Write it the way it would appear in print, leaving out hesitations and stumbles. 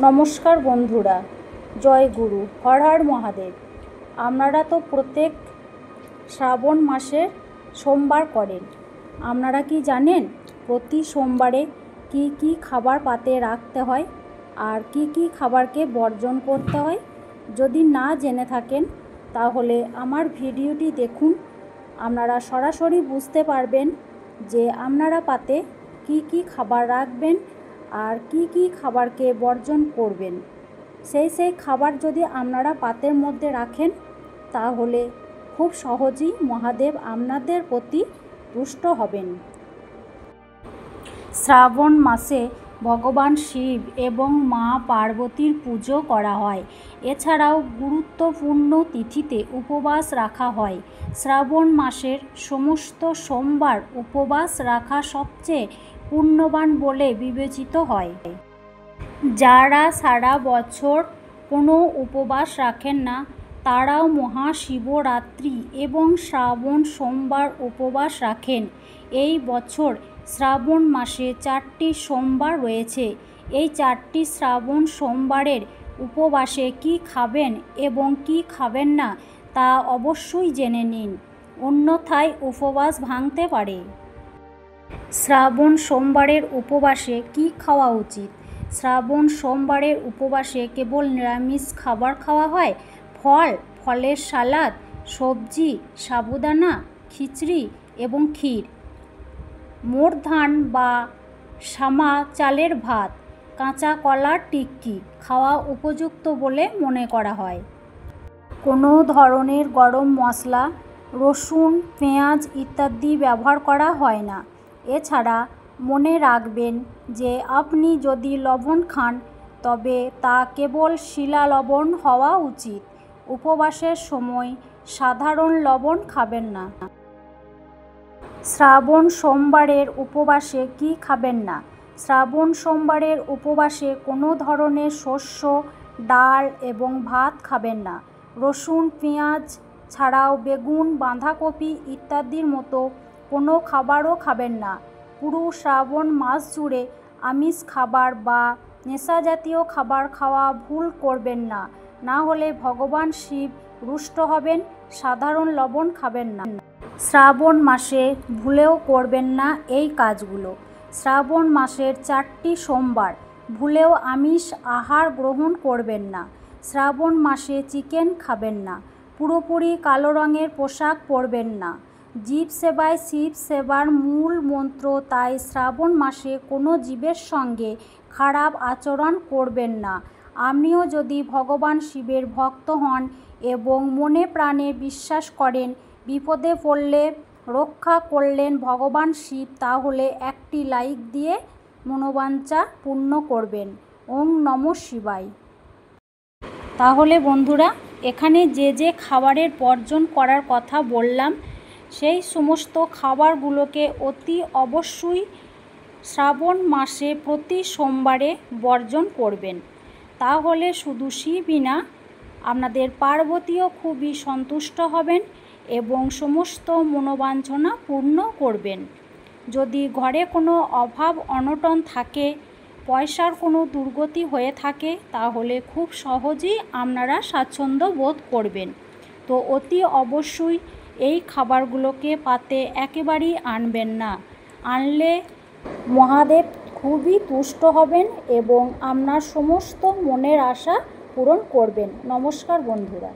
নমস্কার বন্ধুরা, জয় গুরু, হর হর মহাদেব। আপনারা তো প্রত্যেক শ্রাবণ মাসের সোমবার করেন। আপনারা কি জানেন প্রতি সোমবারে কি কি খাবার পাতে রাখতে হয় আর কি কি খাবারকে বর্জন করতে হয়? যদি না জেনে থাকেন তাহলে আমার ভিডিওটি দেখুন, আপনারা সরাসরি বুঝতে পারবেন যে আপনারা পাতে কি কি খাবার রাখবেন আর কি কি খাবারকে বর্জন করবেন। সেই খাবার যদি আপনারা পাতের মধ্যে রাখেন তাহলে খুব সহজেই মহাদেব আপনাদের প্রতি তুষ্ট হবেন। শ্রাবণ মাসে ভগবান শিব এবং মা পার্বতীর পুজো করা হয়। এছাড়াও গুরুত্বপূর্ণ তিথিতে উপবাস রাখা হয়। শ্রাবণ মাসের সমস্ত সোমবার উপবাস রাখা সবচেয়ে পুণ্যবান বলে বিবেচিত হয়। যারা সারা বছর কোনো উপবাস রাখেন না তারাও মহাশিবরাত্রি এবং শ্রাবণ সোমবার উপবাস রাখেন। এই বছর শ্রাবণ মাসে 4টি সোমবার রয়েছে। এই 4টি শ্রাবণ সোমবারের উপবাসে কি খাবেন এবং কি খাবেন না তা অবশ্যই জেনে নিন, অন্যথায় উপবাস ভাঙতে পারে। শ্রাবণ সোমবারের উপবাসে কি খাওয়া উচিত? শ্রাবণ সোমবারের উপবাসে কেবল নিরামিষ খাবার খাওয়া হয়। ফলের সালাদ, সবজি, সাবুদানা, খিচড়ি এবং ক্ষীর, মোট ধান বা সামা চালের ভাত, কাঁচা কলার টিক্কি খাওয়া উপযুক্ত বলে মনে করা হয়। কোনো ধরনের গরম মশলা, রসুন, পেঁয়াজ ইত্যাদি ব্যবহার করা হয় না। এছাড়া মনে রাখবেন যে আপনি যদি লবণ খান তবে তা কেবল শিলা লবণ হওয়া উচিত। উপবাসের সময় সাধারণ লবণ খাবেন না। শ্রাবণ সোমবারের উপবাসে কি খাবেন না? শ্রাবণ সোমবারের উপবাসে কোনো ধরনের শস্য, ডাল এবং ভাত খাবেন না। রসুন, পেঁয়াজ ছাড়াও বেগুন, বাঁধাকপি ইত্যাদির মতো কোনো খাবারও খাবেন না। পুরো শ্রাবণ মাস জুড়ে আমিষ খাবার বা নেশাজাতীয় খাবার খাওয়া ভুল করবেন না, না হলে ভগবান শিব রুষ্ট হবেন। সাধারণ লবণ খাবেন না। শ্রাবণ মাসে ভুলেও করবেন না এই কাজগুলো। শ্রাবণ মাসের 4টি সোমবার ভুলেও আমিষ আহার গ্রহণ করবেন না। শ্রাবণ মাসে চিকেন খাবেন না। পুরোপুরি কালো রঙের পোশাক পরবেন না। জীব সেবায় শিব সেবার মূল মন্ত্র, তাই শ্রাবণ মাসে কোনো জীবের সঙ্গে খারাপ আচরণ করবেন না। আপনিও যদি ভগবান শিবের ভক্ত হন এবং মনে প্রাণে বিশ্বাস করেন বিপদে পড়লে রক্ষা করলেন ভগবান শিব, তাহলে একটি লাইক দিয়ে মনোবাঞ্ছা পূর্ণ করবেন। ওম নমঃ শিবায়। তাহলে বন্ধুরা, এখানে যে খাবারের বর্জন করার কথা বললাম সেই সমস্ত খাবারগুলোকে অতি অবশ্যই শ্রাবণ মাসে প্রতি সোমবারে বর্জন করবেন। তাহলে শুধু শিবই না, আপনাদের পার্বতীও খুবই সন্তুষ্ট হবেন এবং সমস্ত মনোবাঞ্ছনা পূর্ণ করবেন। যদি ঘরে কোনো অভাব অনটন থাকে, পয়সার কোনো দুর্গতি হয়ে থাকে, তাহলে খুব সহজেই আপনারা স্বাচ্ছন্দ্য বোধ করবেন। তো অতি অবশ্যই এই খাবারগুলোকে পাতে একেবারেই আনবেন না। আনলে মহাদেব খুবই তুষ্ট হবেন এবং আপনার সমস্ত মনের আশা পূরণ করবেন। নমস্কার বন্ধুরা।